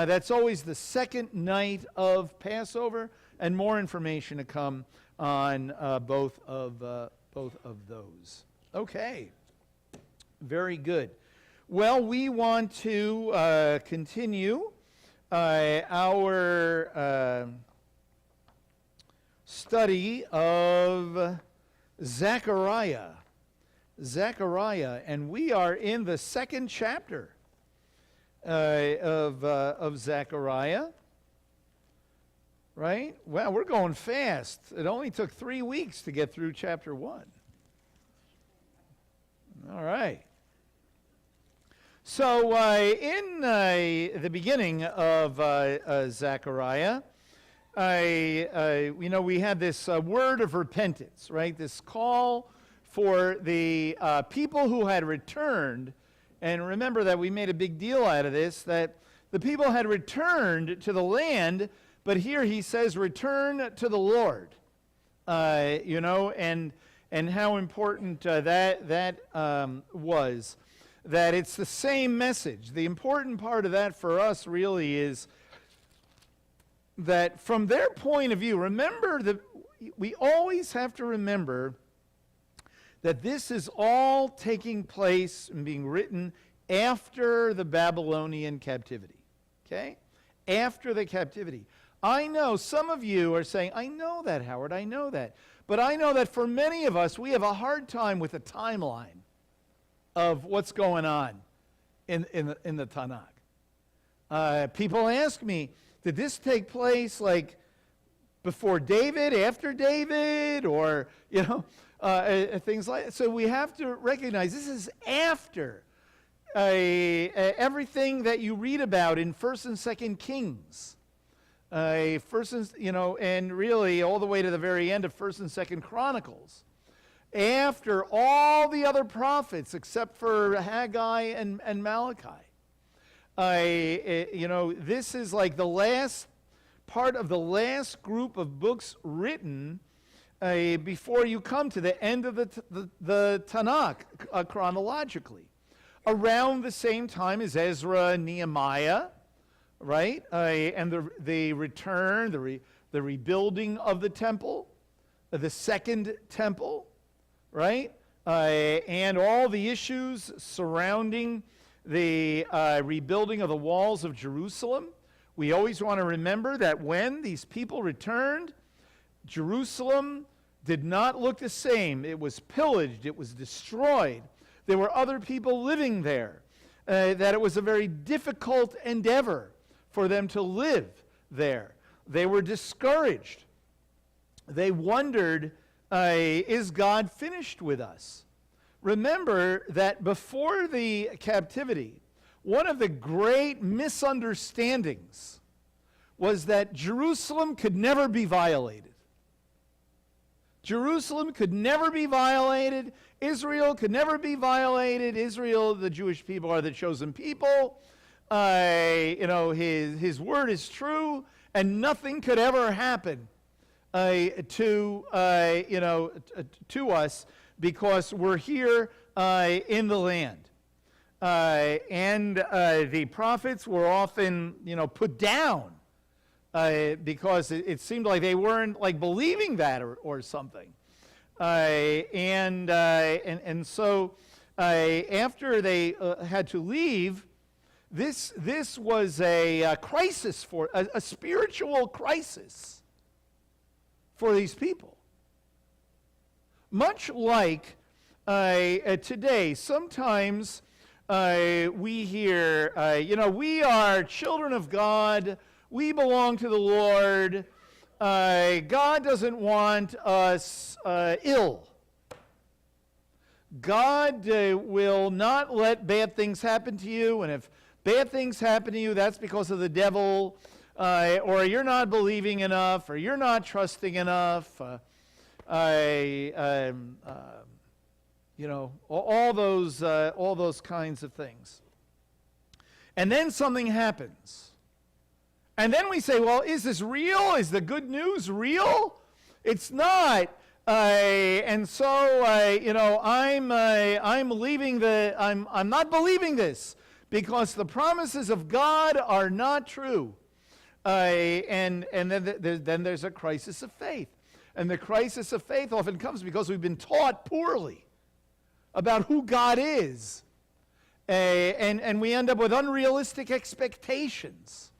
That's always the second night of Passover, and more information to come on both of those. Okay, very good. Well, we want to continue our study of Zechariah. And we are in the second chapter of Zechariah, right? Well, we're going fast. It only took 3 weeks to get through chapter 1. All right. So in the beginning of Zechariah, we had this word of repentance, right? This call for the people who had returned. And remember that we made a big deal out of this, that the people had returned to the land, but here he says, return to the Lord. And how important that was, that it's the same message. The important part of that for us really is that from their point of view, remember that we always have to remember that this is all taking place and being written after the Babylonian captivity, okay? After the captivity. I know some of you are saying, I know that, Howard, I know that. But I know that for many of us, we have a hard time with the timeline of what's going on in the Tanakh. People ask me, did this take place like before David, after David, or, things like that? So we have to recognize this is after everything that you read about in 1st and 2nd Kings. And really all the way to the very end of 1st and 2nd Chronicles. After all the other prophets except for Haggai and Malachi. This is like the last part of the last group of books written before you come to the end of the Tanakh chronologically. Around the same time as Ezra and Nehemiah, right? And the return, the rebuilding of the temple, the second temple, right? And all the issues surrounding the rebuilding of the walls of Jerusalem. We always want to remember that when these people returned, Jerusalem did not look the same. It was pillaged. It was destroyed. There were other people living there. That it was a very difficult endeavor for them to live there. They were discouraged. They wondered, is God finished with us? Remember that before the captivity, one of the great misunderstandings was that Jerusalem could never be violated. Jerusalem could never be violated. Israel could never be violated. Israel, the Jewish people, are the chosen people. His word is true, and nothing could ever happen to us because we're here in the land. And the prophets were often, put down because it seemed like they weren't like believing that or something. And so after they had to leave, this was a crisis for a spiritual crisis for these people. Much like today, sometimes we hear, we are children of God, we belong to the Lord, God doesn't want us ill. God will not let bad things happen to you, and if bad things happen to you, that's because of the devil, or you're not believing enough, or you're not trusting enough. All those kinds of things. And then something happens. And then we say, well, is this real? Is the good news real? It's not. And so, I'm leaving I'm not believing this because the promises of God are not true. And then there's a crisis of faith. And the crisis of faith often comes because we've been taught poorly about who God is. And we end up with unrealistic expectations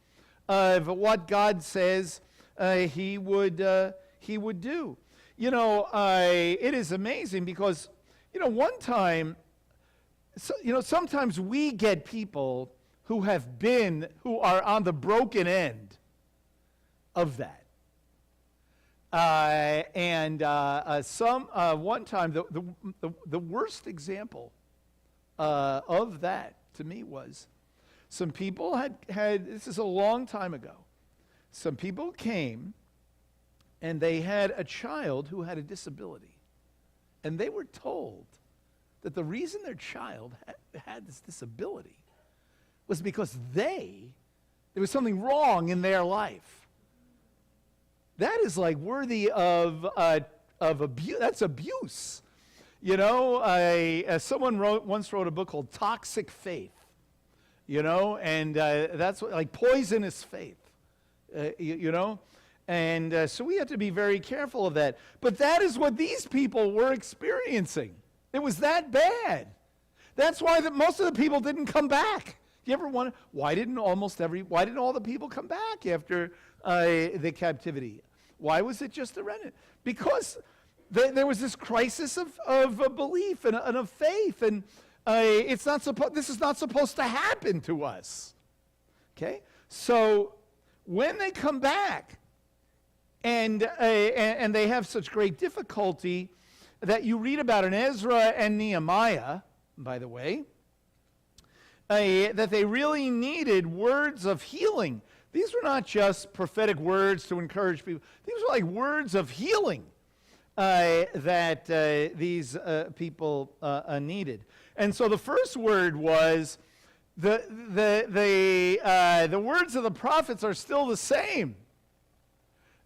of what God says he would do. You know, it is amazing because, you know, one time, sometimes we get people who are on the broken end of that. One time, the worst example of that to me was some people had, this is a long time ago, some people came and they had a child who had a disability. And they were told that the reason their child had this disability was because there was something wrong in their life. That is like worthy of abuse. That's abuse. You know, someone once wrote a book called Toxic Faith, you know, and that's like poisonous faith, you know. And so we have to be very careful of that. But that is what these people were experiencing. It was that bad. That's why most of the people didn't come back. You ever wonder, why didn't all the people come back after the captivity? Why was it just the remnant? Because there was this crisis of belief and of faith, and this is not supposed to happen to us. Okay? So when they come back, and they have such great difficulty that you read about in Ezra and Nehemiah, by the way, that they really needed words of healing. These were not just prophetic words to encourage people. These were like words of healing that these people needed. And so the first word was, the words of the prophets are still the same.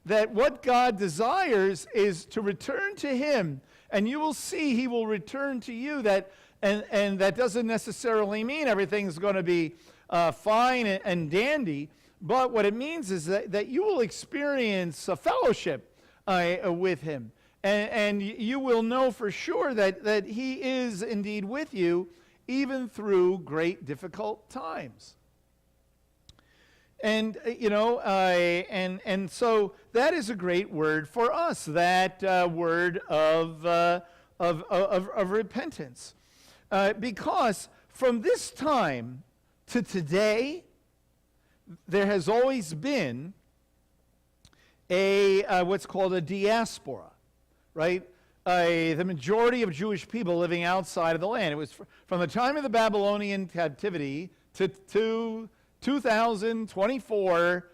That what God desires is to return to him, and you will see he will return to you. And that doesn't necessarily mean everything's going to be fine and dandy, but what it means is that you will experience a fellowship with him, and you will know for sure that he is indeed with you, even through great difficult times. And, you know, and so that is a great word for us, that word of repentance. Because from this time to today, there has always been what's called a diaspora, right? The majority of Jewish people living outside of the land. It was from the time of the Babylonian captivity to 2024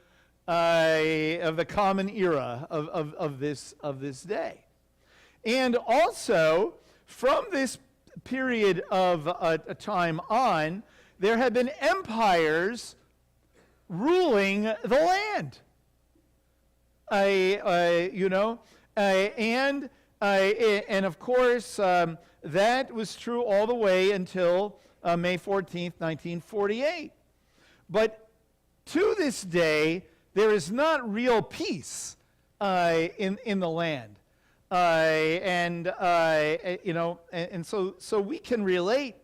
of the common era of this day. And also, from this period of a time on, there have been empires ruling the land. And of course, that was true all the way until May 14th, 1948. But to this day, there is not real peace in the land. So we can relate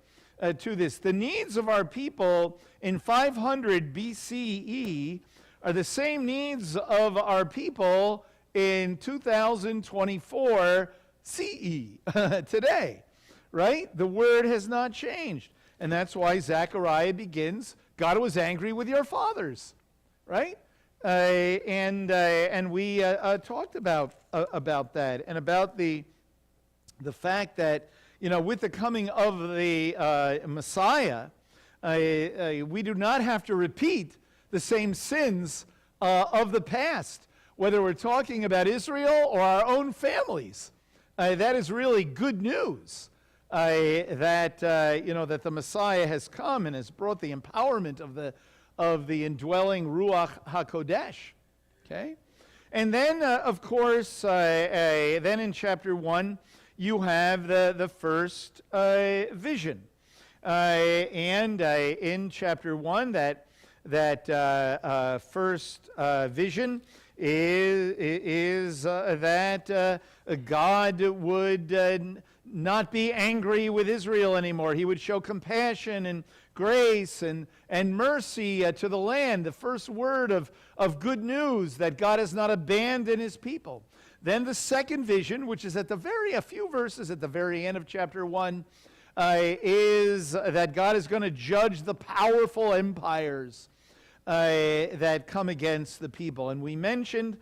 to this. The needs of our people in 500 BCE are the same needs of our people in 2024 CE today, right? The word has not changed. And that's why Zechariah begins, God was angry with your fathers, right? And we talked about that, and about the fact that, you know, with the coming of the Messiah, we do not have to repeat the same sins of the past, whether we're talking about Israel or our own families. That is really good news. That the Messiah has come and has brought the empowerment of the indwelling Ruach HaKodesh. Okay? And then, of course, then in chapter 1, you have the first vision. And in chapter 1, that first vision is that God would not be angry with Israel anymore. He would show compassion and grace and mercy to the land. The first word of good news that God has not abandoned his people. Then the second vision, which is a few verses at the very end of chapter 1, is that God is going to judge the powerful empires that come against the people. And we mentioned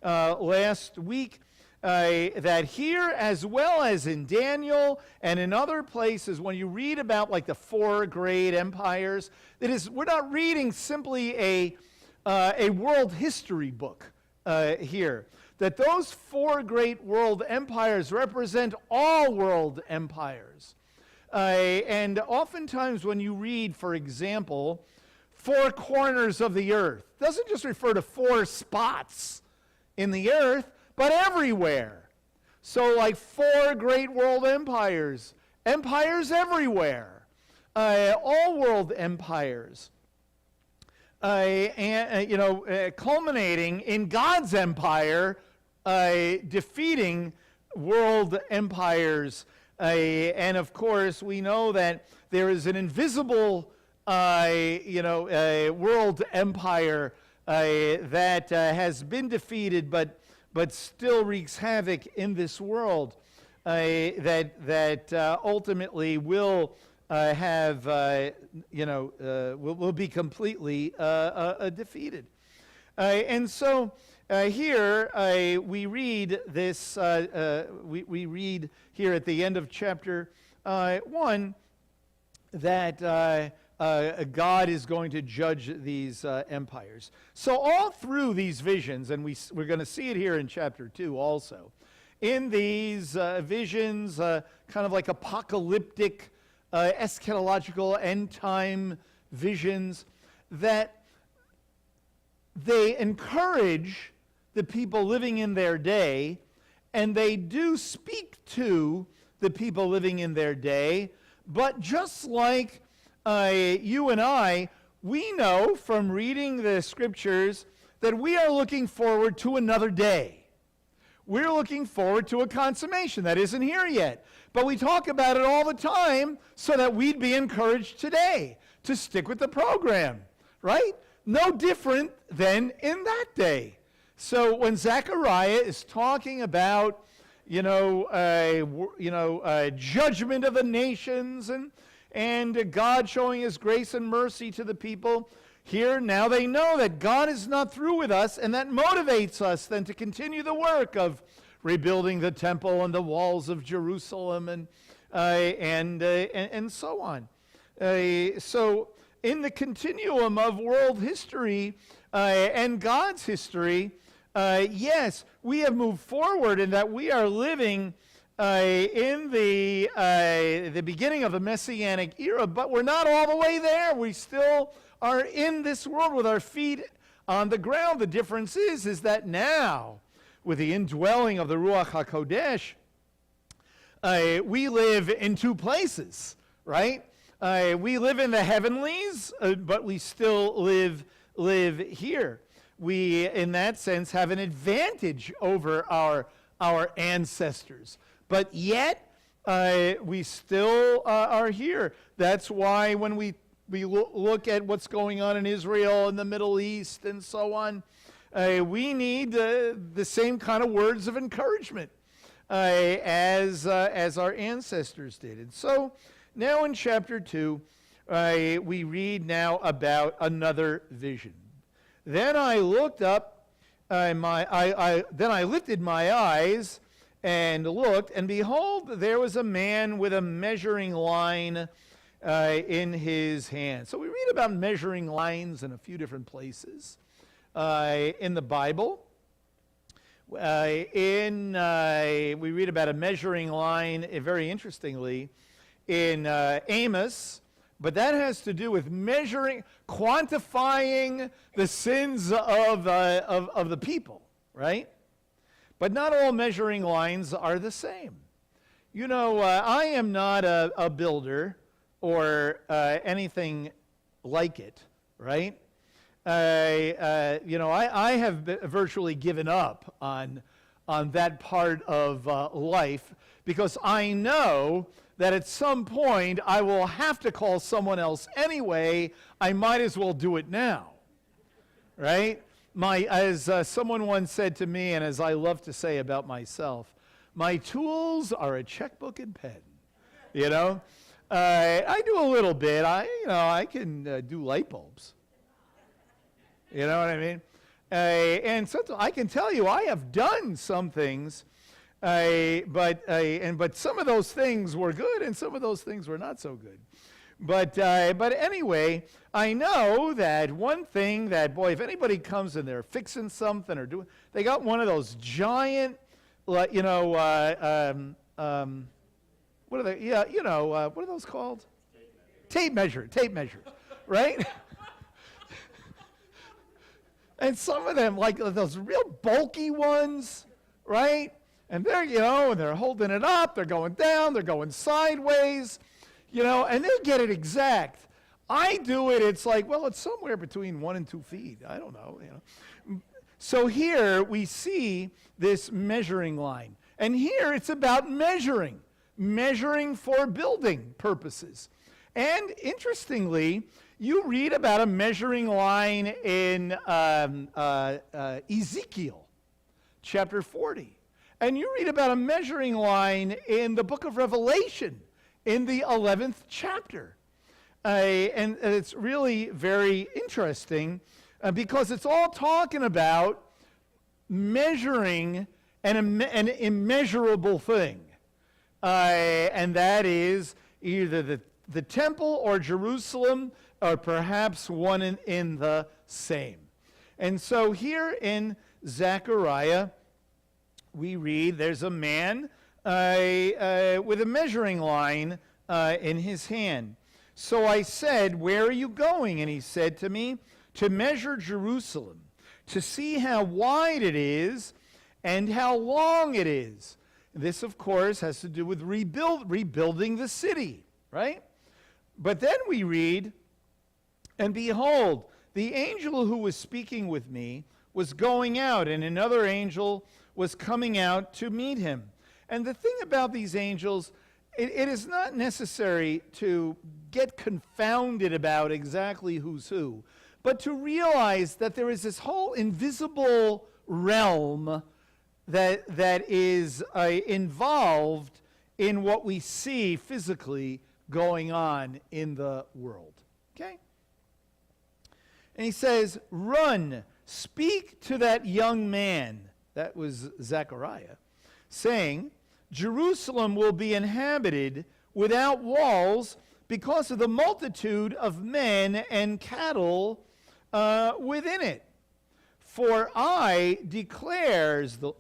last week that here, as well as in Daniel and in other places, when you read about like the four great empires, we're not reading simply a world history book here. That those four great world empires represent all world empires. And oftentimes when you read, for example, four corners of the earth, it doesn't just refer to four spots in the earth, but everywhere. So like four great world empires, empires everywhere, all world empires, culminating in God's empire, defeating world empires. And of course, we know that there is an invisible world empire that has been defeated, but still wreaks havoc in this world, that ultimately will will be completely defeated. And so here we read this. We read here at the end of chapter 1 that God is going to judge these empires. So all through these visions, and we're going to see it here in chapter 2 also, in these visions, kind of like apocalyptic, eschatological, end-time visions, that they encourage the people living in their day, and they do speak to the people living in their day, but just like you and I, we know from reading the scriptures that we are looking forward to another day. We're looking forward to a consummation that isn't here yet. But we talk about it all the time so that we'd be encouraged today to stick with the program, right? No different than in that day. So when Zechariah is talking about, judgment of the nations and God showing his grace and mercy to the people, here now they know that God is not through with us, and that motivates us then to continue the work of rebuilding the temple and the walls of Jerusalem and so on. So in the continuum of world history and God's history, yes, we have moved forward in that we are living in the beginning of the Messianic era, but we're not all the way there. We still are in this world with our feet on the ground. The difference is that now, with the indwelling of the Ruach HaKodesh, we live in two places, right? We live in the heavenlies, but we still live here. We, in that sense, have an advantage over our ancestors. But yet, we still are here. That's why when we look at what's going on in Israel and the Middle East and so on, we need the same kind of words of encouragement as our ancestors did. And so now in chapter 2, we read now about another vision. Then I looked up, then I lifted my eyes and looked, and behold, there was a man with a measuring line in his hand. So we read about measuring lines in a few different places in the Bible. We read about a measuring line, very interestingly, in Amos, but that has to do with measuring, quantifying the sins of the people, right? But not all measuring lines are the same. I am not a builder. or anything like it, right? I have virtually given up on that part of life, because I know that at some point I will have to call someone else anyway. I might as well do it now, right? As someone once said to me, and as I love to say about myself, my tools are a checkbook and pen. I do a little bit. I can do light bulbs. You know what I mean? And sometimes I can tell you I have done some things, but some of those things were good and some of those things were not so good. But anyway, I know that one thing that, boy, if anybody comes in there fixing something or doing, they got one of those giant, what are they? Yeah, what are those called? Tape measure, right? And some of them, like those real bulky ones, right? And they're, and they're holding it up, they're going down, they're going sideways, and they get it exact. I do it, it's like, well, it's somewhere between 1 and 2 feet. I don't know, So here we see this measuring line. And here it's about measuring for building purposes. And interestingly, you read about a measuring line in Ezekiel chapter 40. And you read about a measuring line in the book of Revelation in the 11th chapter. And it's really very interesting because it's all talking about measuring an immeasurable thing. And that is either the temple or Jerusalem, or perhaps one in the same. And so here in Zechariah, we read there's a man with a measuring line in his hand. So I said, "Where are you going?" And he said to me, "To measure Jerusalem, to see how wide it is and how long it is." This, of course, has to do with rebuilding the city, right? But then we read, "And behold, the angel who was speaking with me was going out, and another angel was coming out to meet him." And the thing about these angels, it is not necessary to get confounded about exactly who's who, but to realize that there is this whole invisible realm that is involved in what we see physically going on in the world. Okay? And he says, "Run, speak to that young man," that was Zechariah, saying, "Jerusalem will be inhabited without walls because of the multitude of men and cattle within it. For I, declares the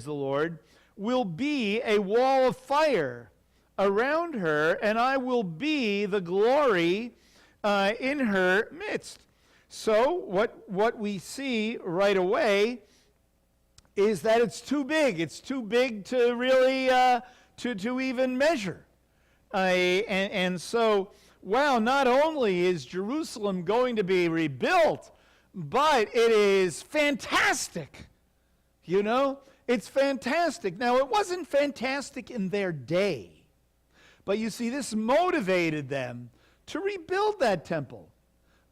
Lord, will be a wall of fire around her, and I will be the glory in her midst." So what we see right away is that it's too big. It's too big to really to even measure. And so, wow, not only is Jerusalem going to be rebuilt, but it is fantastic. It's fantastic. Now, it wasn't fantastic in their day, but you see, this motivated them to rebuild that temple.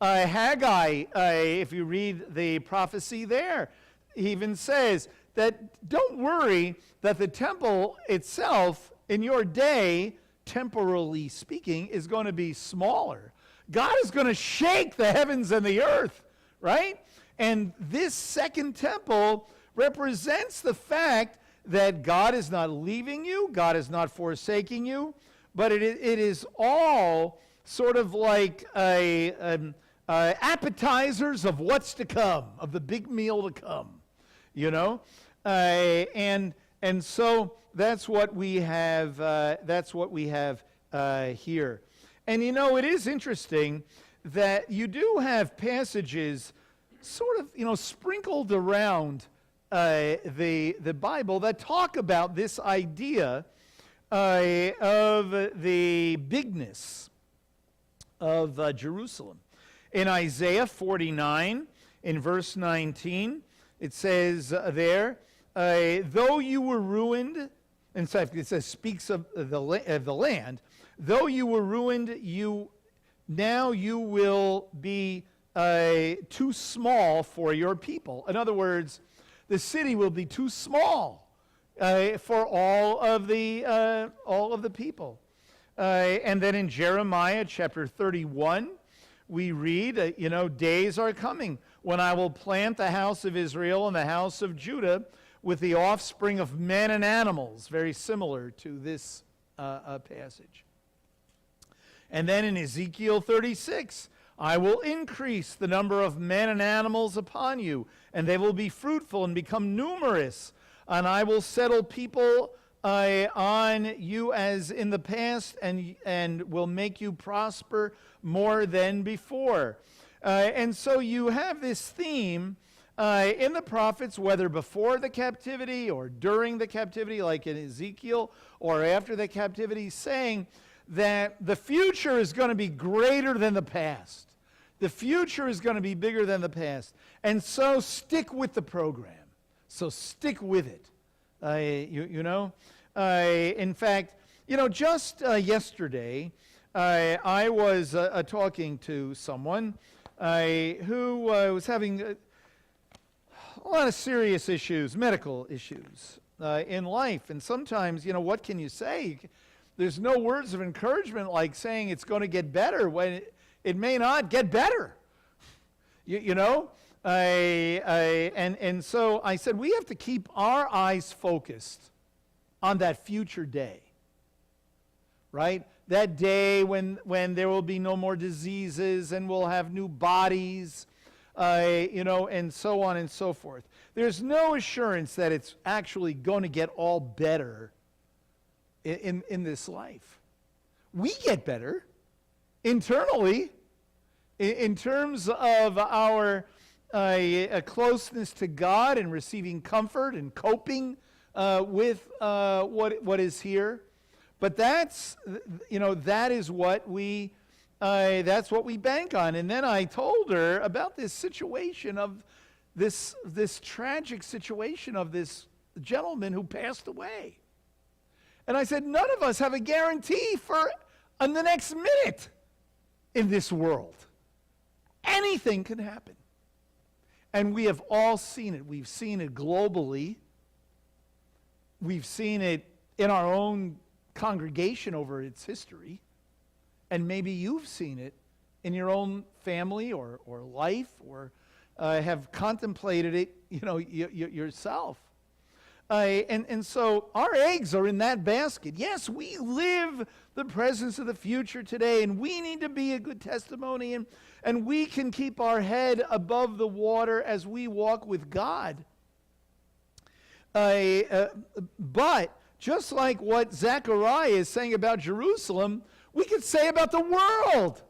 Haggai, if you read the prophecy there, even says that don't worry that the temple itself in your day, temporally speaking, is going to be smaller. God is going to shake the heavens and the earth, right? And this second temple represents the fact that God is not leaving you, God is not forsaking you, but it is all sort of like appetizers of what's to come, of the big meal to come, and so that's what we have. Here, and it is interesting that you do have passages, sort of sprinkled around the Bible that talk about this idea of the bigness of Jerusalem. In Isaiah 49, in verse 19, it says there, though you were ruined, in fact, it says, speaks of the land, though you were ruined, now you will be too small for your people. In other words, the city will be too small for all of the people. And then in Jeremiah chapter 31, we read, days are coming when I will plant the house of Israel and the house of Judah with the offspring of men and animals, very similar to this passage. And then in Ezekiel 36, I will increase the number of men and animals upon you, and they will be fruitful and become numerous, and I will settle people on you as in the past, and will make you prosper more than before. And so you have this theme in the prophets, whether before the captivity or during the captivity, like in Ezekiel, or after the captivity, saying that the future is going to be greater than the past. The future is going to be bigger than the past. And so stick with the program. So stick with it. In fact, just yesterday, I was talking to someone who was having a lot of serious issues, medical issues in life. And sometimes, what can you say? There's no words of encouragement like saying it's going to get better when it may not get better. And so I said, we have to keep our eyes focused on that future day, right? That day when there will be no more diseases and we'll have new bodies, and so on and so forth. There's no assurance that it's actually going to get all better in this life. We get better internally in terms of our closeness to God and receiving comfort and coping with what is here. But that's what we bank on. And then I told her about this situation of this tragic situation of this gentleman who passed away. And I said, none of us have a guarantee for the next minute in this world. Anything can happen. And we have all seen it. We've seen it globally. We've seen it in our own congregation over its history. And maybe you've seen it in your own family or life, or have contemplated it, yourself. And so our eggs are in that basket. Yes, we live the presence of the future today, and we need to be a good testimony, and we can keep our head above the water as we walk with God. But just like what Zechariah is saying about Jerusalem, we could say about the world.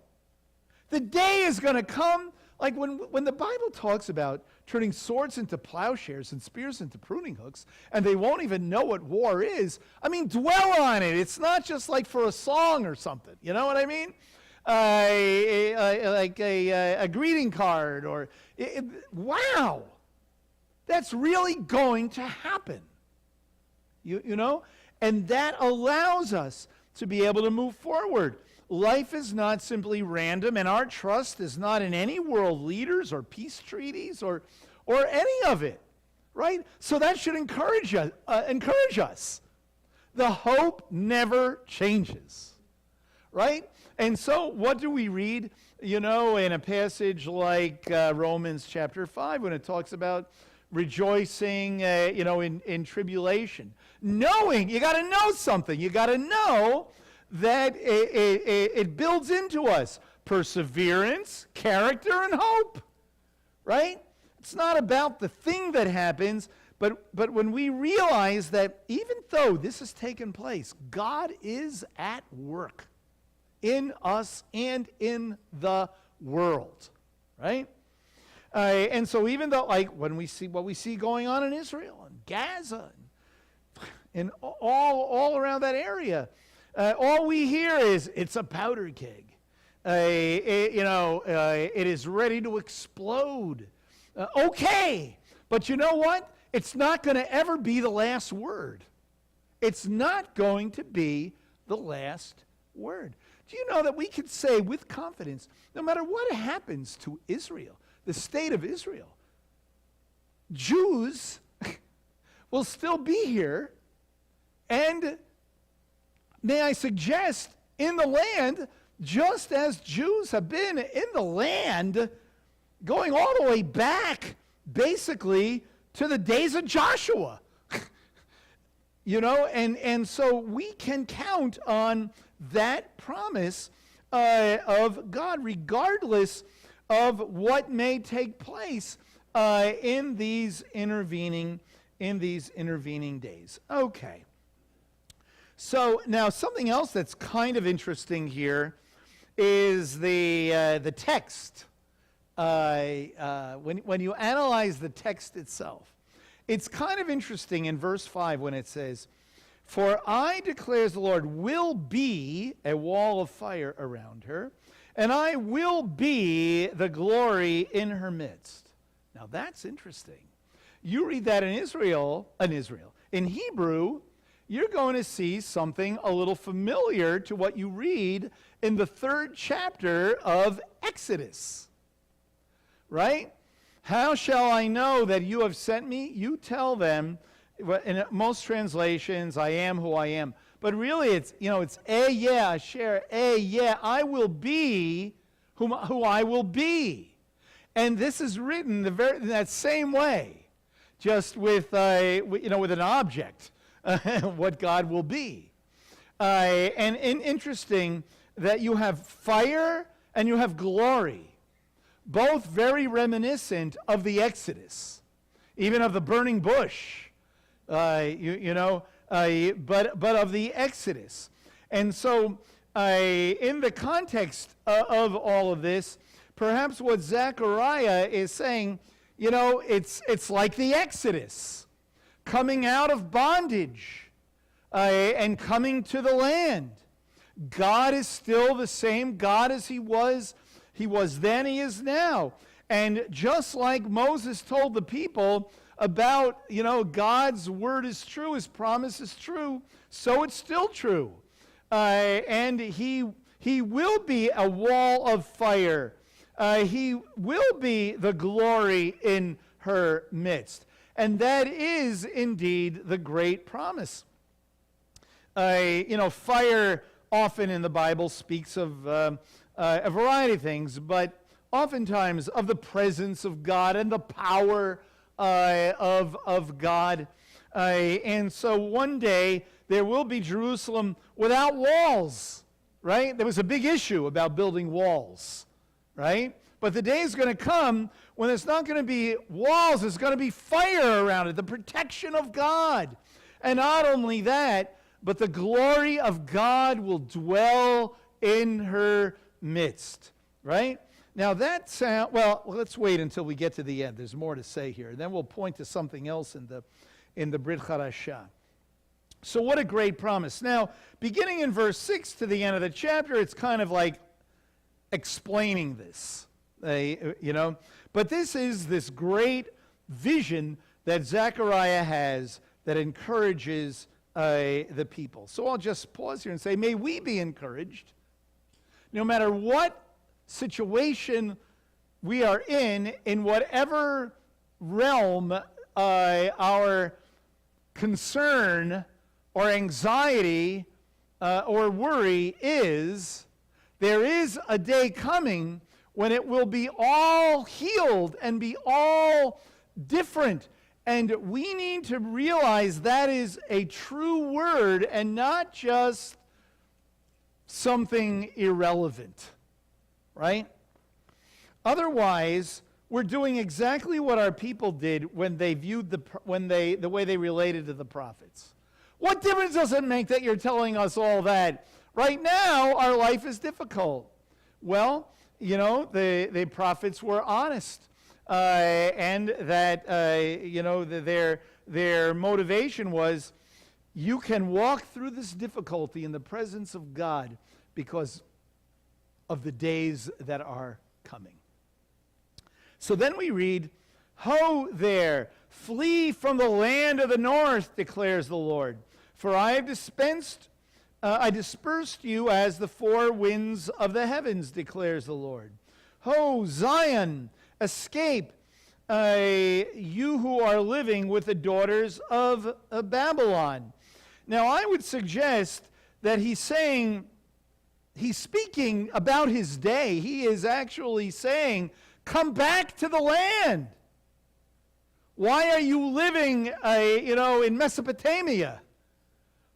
The day is going to come, like when the Bible talks about turning swords into plowshares and spears into pruning hooks, and they won't even know what war is. I mean, dwell on it. It's not just like for a song or something. You know what I mean? Like a greeting card or, wow, that's really going to happen. You know? And that allows us to be able to move forward. Life is not simply random, and our trust is not in any world leaders or peace treaties or any of it, right? So that should encourage us. The hope never changes, right? And so what do we read, in a passage like Romans chapter 5 when it talks about rejoicing, in tribulation? Knowing, you got to know something. You got to know that it builds into us perseverance, character, and hope, right? It's not about the thing that happens, but when we realize that even though this has taken place, God is at work in us and in the world, right? And so even though, like, when we see what we see going on in Israel and Gaza, and all around that area. All we hear is, it's a powder keg. It is ready to explode. Okay, but you know what? It's not going to ever be the last word. It's not going to be the last word. Do you know that we can say with confidence, no matter what happens to Israel, the state of Israel, Jews will still be here, and may I suggest, in the land, just as Jews have been in the land, going all the way back, basically, to the days of Joshua. And so we can count on that promise of God, regardless of what may take place in these intervening days. Okay. So now something else that's kind of interesting here is the text. When you analyze the text itself, it's kind of interesting in verse 5 when it says, "For I, declares the Lord, will be a wall of fire around her, and I will be the glory in her midst." Now that's interesting. You read that in in Hebrew, you're going to see something a little familiar to what you read in the 3rd chapter of Exodus. Right? "How shall I know that you have sent me? You tell them," in most translations, "I am who I am." But really it's Asher, I will be who I will be. And this is written in that same way, just with an object, what God will be. And interesting that you have fire and you have glory, both very reminiscent of the Exodus, even of the burning bush, but of the Exodus. And so in the context of all of this, perhaps what Zechariah is saying, it's like the Exodus, coming out of bondage and coming to the land. God is still the same God as he was then, he is now. And just like Moses told the people about, God's word is true, his promise is true, so it's still true. And he will be a wall of fire. He will be the glory in her midst. And that is indeed the great promise. Fire often in the Bible speaks of a variety of things, but oftentimes of the presence of God and the power of God. And so one day there will be Jerusalem without walls, right? There was a big issue about building walls, right? But the day is going to come when it's not going to be walls, it's going to be fire around it, the protection of God. And not only that, but the glory of God will dwell in her midst, right? Now that sound, let's wait until we get to the end. There's more to say here. And then we'll point to something else in the Brit Chadashah. So what a great promise. Now, beginning in verse 6 to the end of the chapter, it's kind of like explaining this, But this is this great vision that Zechariah has that encourages the people. So I'll just pause here and say, may we be encouraged, no matter what situation we are in whatever realm our concern or anxiety or worry is, there is a day coming when it will be all healed and be all different. And we need to realize that is a true word and not just something irrelevant, right? Otherwise, we're doing exactly what our people did when they viewed the way they related to the prophets. What difference does it make that you're telling us all that? Right now, our life is difficult. Well, the prophets were honest, and that their motivation was, you can walk through this difficulty in the presence of God because of the days that are coming. So then we read, "Ho there, flee from the land of the north, declares the Lord. For I dispersed you as the four winds of the heavens, declares the Lord. Ho, Zion, escape, you who are living with the daughters of Babylon." Now, I would suggest that he's speaking about his day. He is actually saying, come back to the land. Why are you living, in Mesopotamia?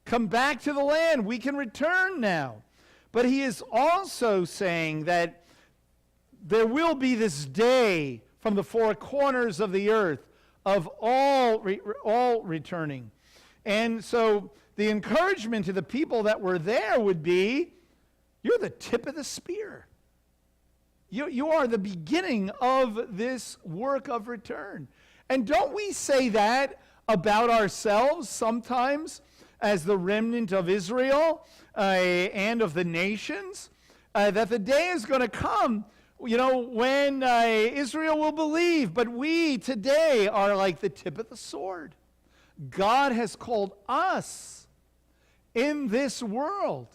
Come back to the land. We can return now. But he is also saying that there will be this day from the four corners of the earth of all returning. And so the encouragement to the people that were there would be, you're the tip of the spear. You are the beginning of this work of return. And don't we say that about ourselves sometimes as the remnant of Israel and of the nations? That the day is going to come, when Israel will believe. But we today are like the tip of the sword. God has called us in this world,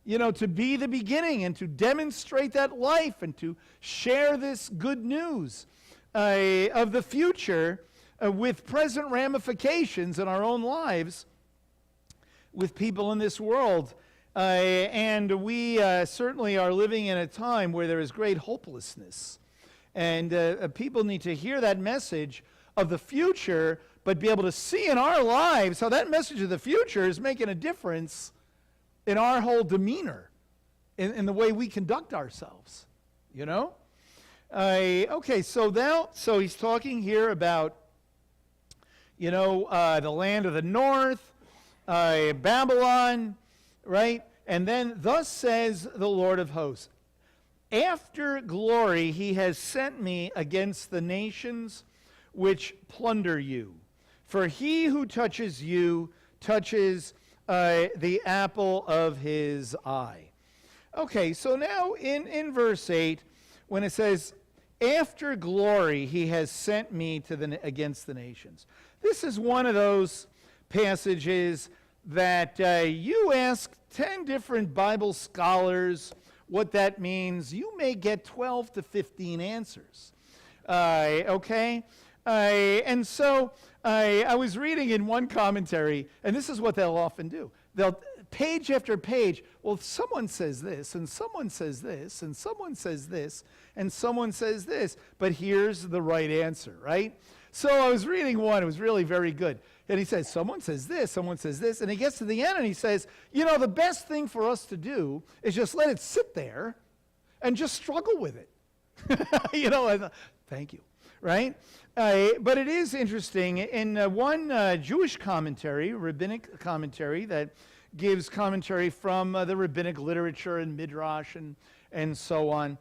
to be the beginning and to demonstrate that life and to share this good news of the future with present ramifications in our own lives with people in this world. And we certainly are living in a time where there is great hopelessness. And people need to hear that message of the future, but be able to see in our lives how that message of the future is making a difference in our whole demeanor, in the way we conduct ourselves, Okay, so he's talking here about, the land of the north, Babylon, right? And then, thus says the Lord of hosts, after glory he has sent me against the nations which plunder you. For he who touches you touches the apple of his eye. Okay, so now in verse 8, when it says, after glory he has sent me against the nations. This is one of those passages that you ask 10 different Bible scholars what that means. You may get 12 to 15 answers. Okay? And so I was reading in one commentary, and this is what they'll often do. They'll, page after page, well, someone says this, and someone says this, and someone says this, and someone says this, but here's the right answer, right? So I was reading one, it was really very good. And he says, someone says this, and he gets to the end and he says, the best thing for us to do is just let it sit there and just struggle with it. Thank you, right? But it is interesting. In one Jewish commentary, rabbinic commentary, that gives commentary from the rabbinic literature and midrash and so on,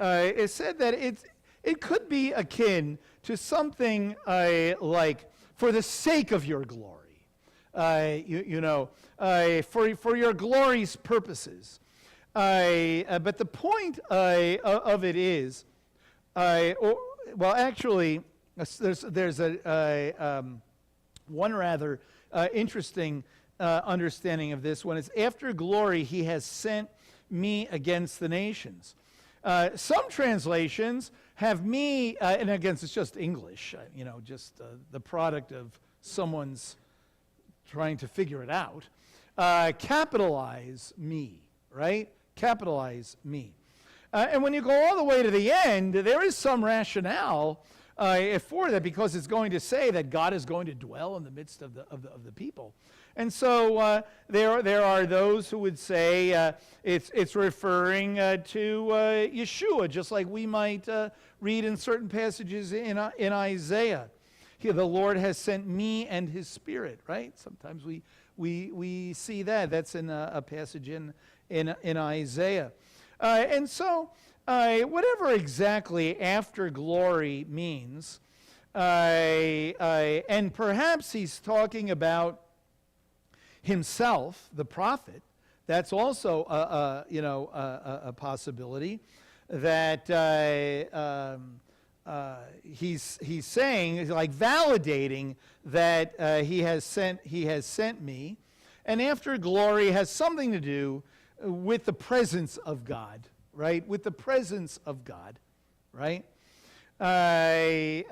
it said that it could be akin to something like, for the sake of your glory, for your glory's purposes. But the point of it is, actually, there's one rather interesting understanding of this one. It's after glory he has sent me against the nations. Some translations have me, and again, it's just English, just the product of someone's trying to figure it out. Capitalize me, right? Capitalize me. And when you go all the way to the end, there is some rationale for that, because it's going to say that God is going to dwell in the midst of the people. And so there are those who would say it's referring to Yeshua, just like we might read in certain passages in Isaiah. Here, the Lord has sent me and his Spirit, right? Sometimes we see that. That's in a passage in Isaiah. And so whatever exactly after glory means, and perhaps he's talking about himself, the prophet. That's also a possibility. That he's saying, like validating that he has sent me, and after glory has something to do with the presence of God, right? With the presence of God, right? And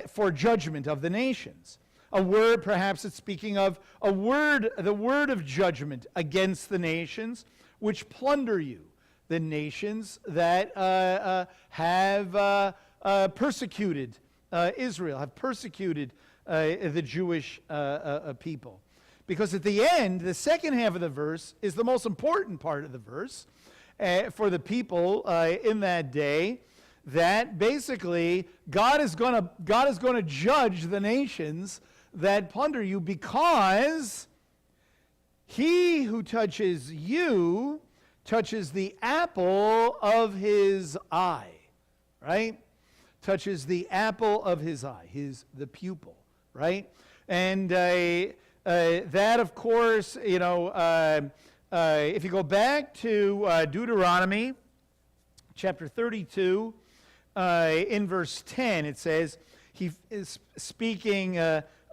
for judgment of the nations. A word, perhaps it's speaking of the word of judgment against the nations which plunder you, the nations that have persecuted Israel, have persecuted the Jewish people. Because at the end, the second half of the verse is the most important part of the verse for the people in that day, that basically God is going to judge the nations that plunder you, because he who touches you touches the apple of his eye, right? Touches the apple of his eye, the pupil, right? And that, of course, if you go back to Deuteronomy chapter 32, in verse 10, it says, he is speaking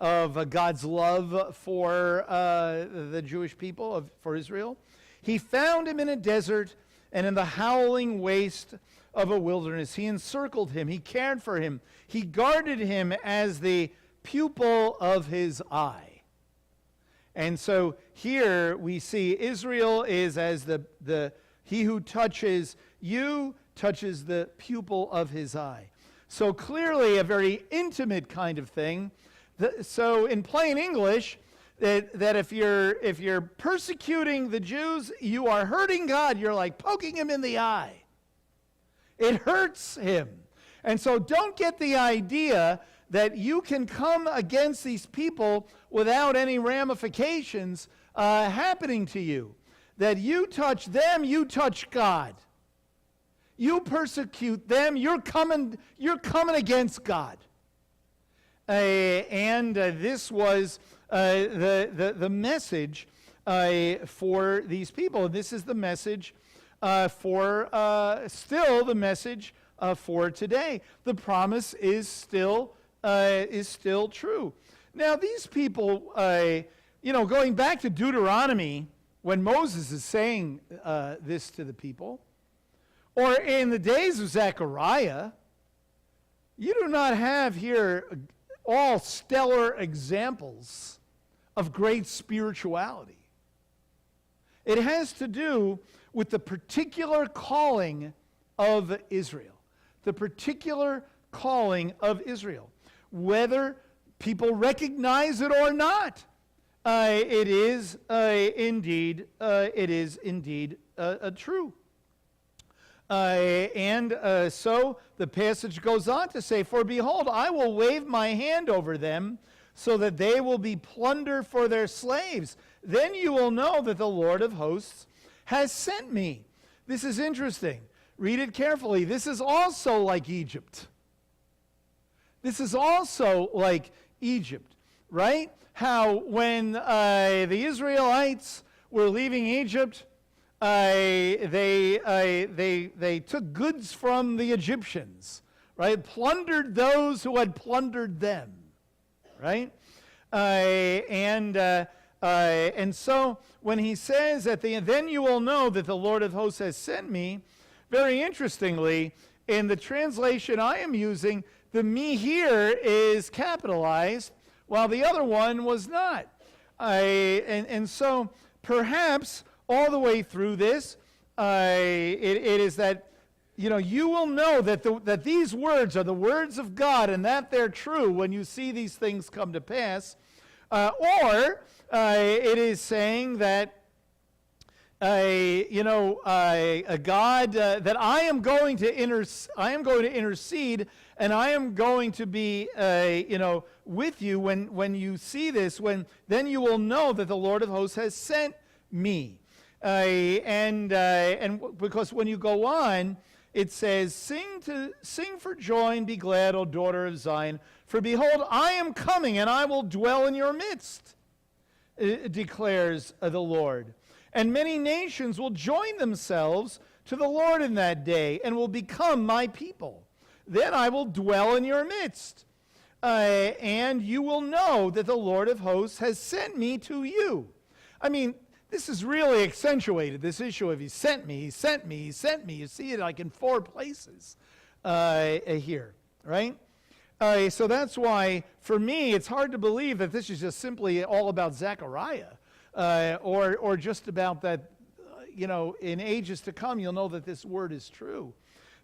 of God's love for the Jewish people, for Israel. He found him in a desert and in the howling waste of a wilderness. He encircled him. He cared for him. He guarded him as the pupil of his eye. And so here we see Israel is as he who touches you touches the pupil of his eye. So clearly a very intimate kind of thing. So in plain English, that if you're persecuting the Jews, you are hurting God. You're like poking him in the eye. It hurts him. And so don't get the idea that you can come against these people without any ramifications happening to you. That you touch them, you touch God. You persecute them, you're coming against God. And this was the message for these people. This is the message for today. The promise is still true. Now these people, going back to Deuteronomy, when Moses is saying this to the people, or in the days of Zechariah, you do not have here all stellar examples of great spirituality. It has to do with the particular calling of Israel. The particular calling of Israel. Whether people recognize it or not, it is indeed true. So the passage goes on to say, "For behold, I will wave my hand over them, so that they will be plunder for their slaves. Then you will know that the Lord of hosts has sent me." This is interesting. Read it carefully. This is also like Egypt. This is also like Egypt, right? How when the Israelites were leaving Egypt, they took goods from the Egyptians, right? Plundered those who had plundered them, right? And so when he says at the end, "Then you will know that the Lord of hosts has sent me," very interestingly, in the translation I am using, the "me" here is capitalized, while the other one was not. And so perhaps all the way through this, it is that, you will know that these words are the words of God and that they're true when you see these things come to pass. Or it is saying that, God, that I am going to intercede, and I am going to be, with you when you see this. Then you will know that the Lord of hosts has sent me. And because when you go on, it says, sing for joy and be glad, O daughter of Zion, for behold, I am coming and I will dwell in your midst. declares the Lord. And many nations will join themselves to the Lord in that day and will become my people. Then I will dwell in your midst, and you will know that the Lord of hosts has sent me to you. I mean, this is really accentuated, this issue of he sent me, he sent me, he sent me. You see it like in 4 places here, right? So that's why, for me, it's hard to believe that this is just simply all about Zechariah, or just about that, in ages to come, you'll know that this word is true.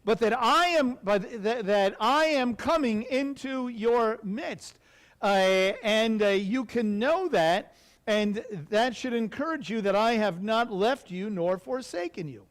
But that I am coming into your midst. And you can know that, and that should encourage you that I have not left you nor forsaken you.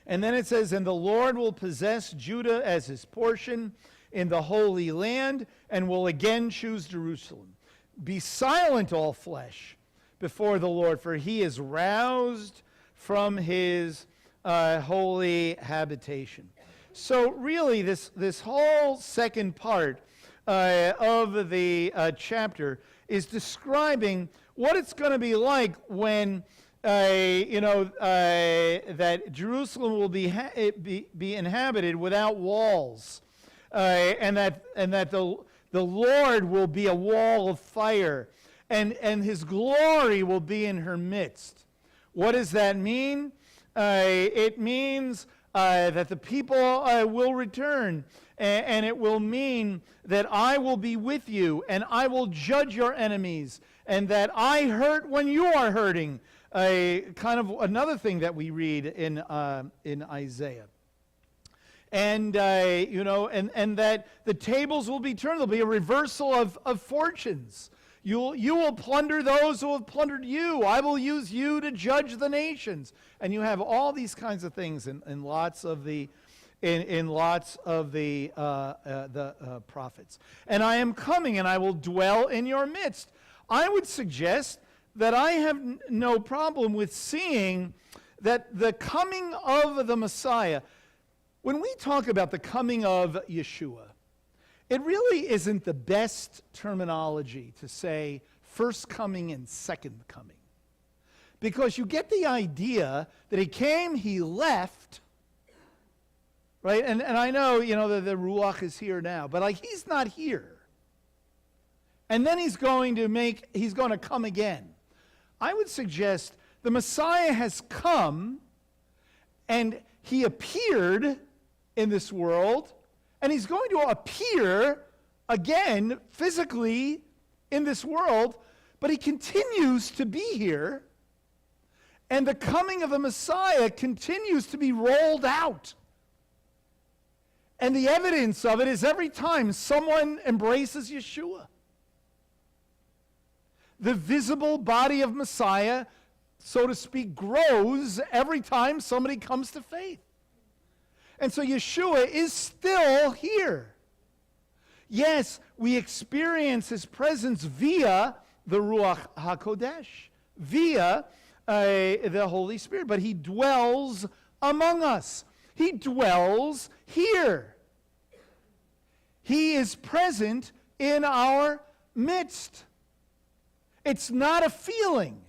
And then it says, and the Lord will possess Judah as his portion in the Holy Land, and will again choose Jerusalem. Be silent, all flesh, before the Lord, for he is roused from his holy habitation. So really, this whole second part of the chapter is describing what it's going to be like when that Jerusalem will be inhabited without walls, and that the Lord will be a wall of fire, and his glory will be in her midst. What does that mean? It means that the people will return, and it will mean that I will be with you, and I will judge your enemies, and that I hurt when you are hurting. Kind of another thing that we read in Isaiah. And and that the tables will be turned. There'll be a reversal of fortunes. You will plunder those who have plundered you. I will use you to judge the nations. And you have all these kinds of things in lots of the prophets. And I am coming, and I will dwell in your midst. I would suggest that I have no problem with seeing that the coming of the Messiah, when we talk about the coming of Yeshua, it really isn't the best terminology to say first coming and second coming. Because you get the idea that he came, he left, right? And I know, the Ruach is here now, but he's not here. And then he's going to come again. I would suggest the Messiah has come, and he appeared in this world, and he's going to appear again physically in this world, but he continues to be here, and the coming of the Messiah continues to be rolled out. And the evidence of it is every time someone embraces Yeshua. The visible body of Messiah, so to speak, grows every time somebody comes to faith. And so Yeshua is still here. Yes, we experience his presence via the Ruach HaKodesh, via the Holy Spirit, but he dwells among us. He dwells here. He is present in our midst. It's not a feeling.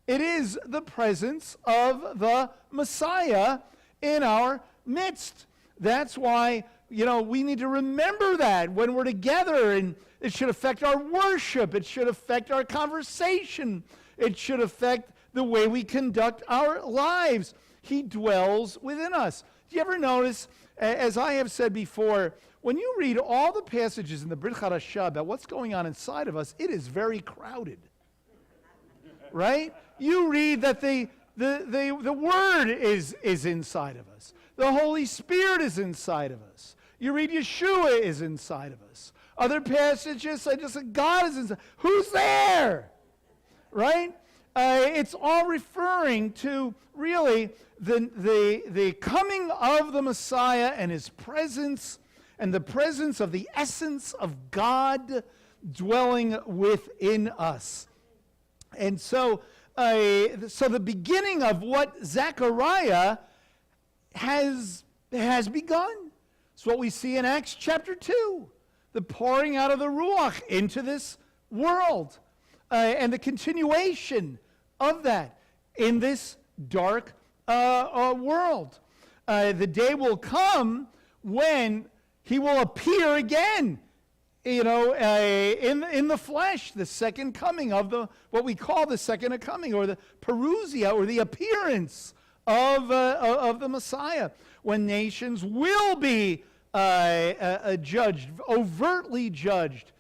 It is the presence of the Messiah in our midst. That's why, we need to remember that when we're together, and it should affect our worship. It should affect our conversation. It should affect the way we conduct our lives. He dwells within us. Do you ever notice, as I have said before, when you read all the passages in the Brit Hadashah about what's going on inside of us, it is very crowded. Right? You read that the Word is inside of us. The Holy Spirit is inside of us. You read Yeshua is inside of us. Other passages say just that God is inside. Who's there? Right? It's all referring to really the coming of the Messiah and his presence, and the presence of the essence of God dwelling within us. And so the beginning of what Zechariah has begun. It's what we see in Acts chapter 2, the pouring out of the Ruach into this world. and the continuation of that in this dark world. The day will come when he will appear again, in the flesh, the second coming of what we call the second coming, or the parousia, or the appearance of the Messiah, when nations will be judged, overtly judged.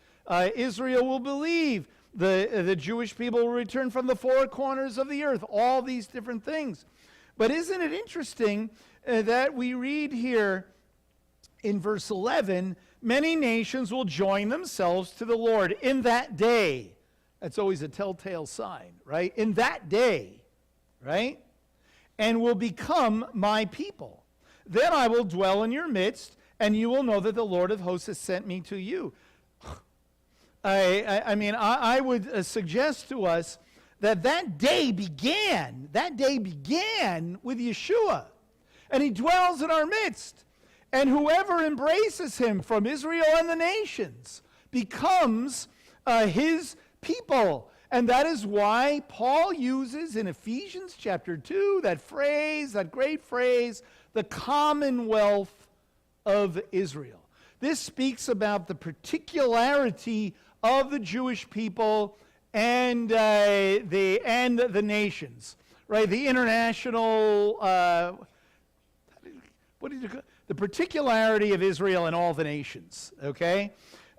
Israel will believe. The Jewish people will return from the four corners of the earth. All these different things. But isn't it interesting that we read here in verse 11, many nations will join themselves to the Lord in that day. That's always a telltale sign, right? In that day, right? And will become my people. Then I will dwell in your midst, and you will know that the Lord of hosts has sent me to you. I would suggest to us that day began with Yeshua. And he dwells in our midst. And whoever embraces him from Israel and the nations becomes his people. And that is why Paul uses in Ephesians chapter 2 that great phrase, the commonwealth of Israel. This speaks about the particularity of the Jewish people and the nations, right? The international, the particularity of Israel and all the nations, okay?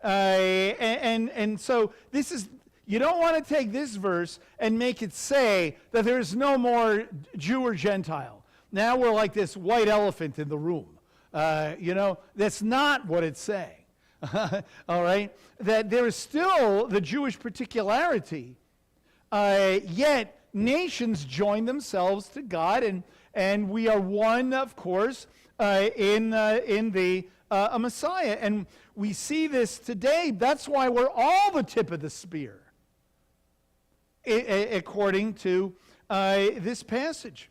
And so this is, you don't want to take this verse and make it say that there is no more Jew or Gentile. Now we're like this white elephant in the room. That's not what it's saying. All right? That there is still the Jewish particularity, yet nations join themselves to God, and we are one, of course, in the Messiah. And we see this today. That's why we're all the tip of the spear, according to this passage.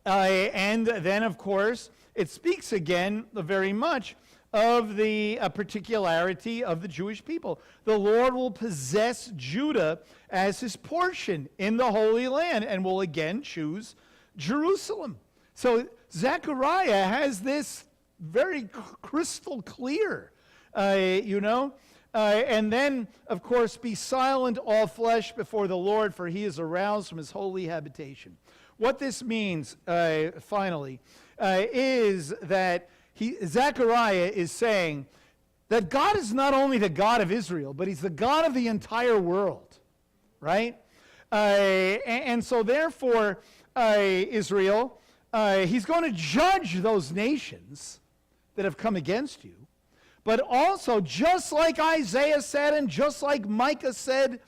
And then, of course, it speaks again very much of the particularity of the Jewish people. The Lord will possess Judah as his portion in the Holy Land and will again choose Jerusalem. So Zechariah has this very crystal clear, and then, of course, be silent all flesh before the Lord, for he is aroused from his holy habitation. What this means, finally, is that Zechariah is saying that God is not only the God of Israel, but he's the God of the entire world, right? And so therefore, Israel, he's going to judge those nations that have come against you, but also, just like Isaiah said, and just like Micah said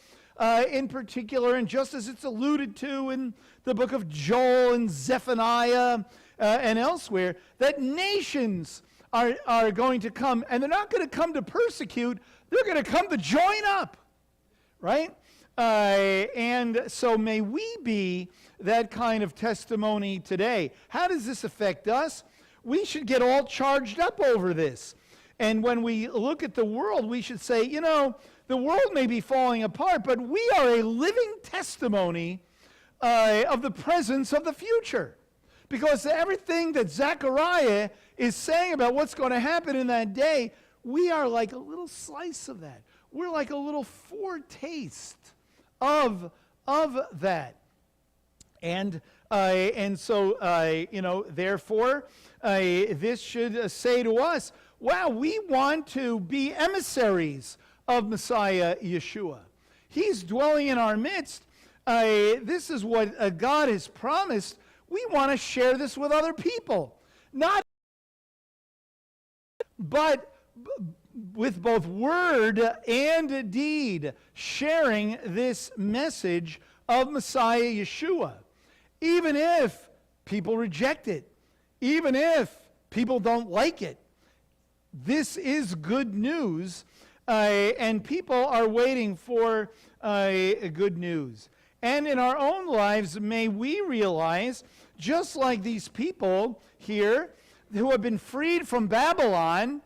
in particular, and just as it's alluded to in the book of Joel and Zephaniah, and elsewhere, that nations are going to come, and they're not going to come to persecute, they're going to come to join up, right? And so may we be that kind of testimony today. How does this affect us? We should get all charged up over this. And when we look at the world, we should say, the world may be falling apart, but we are a living testimony of the presence of the future. Because everything that Zechariah is saying about what's going to happen in that day, we are like a little slice of that. We're like a little foretaste of that. And so, therefore, this should say to us, wow, we want to be emissaries of Messiah Yeshua. He's dwelling in our midst. This is what God has promised. We want to share this with other people. But with both word and deed, sharing this message of Messiah Yeshua. Even if people reject it, even if people don't like it, this is good news, and people are waiting for good news. And in our own lives, may we realize, just like these people here who have been freed from Babylon,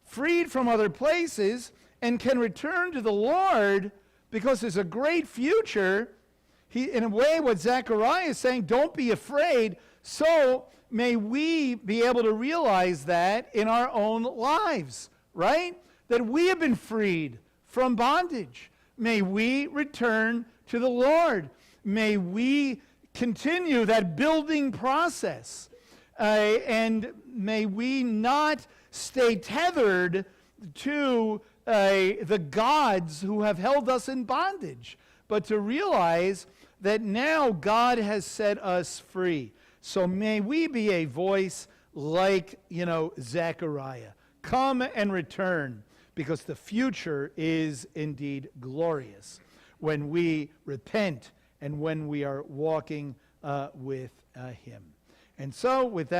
freed from other places, and can return to the Lord, because there's a great future. In a way, what Zechariah is saying, don't be afraid. So may we be able to realize that in our own lives, right? That we have been freed from bondage. May we return to the Lord. May we continue that building process. And may we not stay tethered to the gods who have held us in bondage, but to realize that now God has set us free. So may we be a voice like, Zechariah. Come and return, because the future is indeed glorious when we repent and when we are walking with him. And so with that,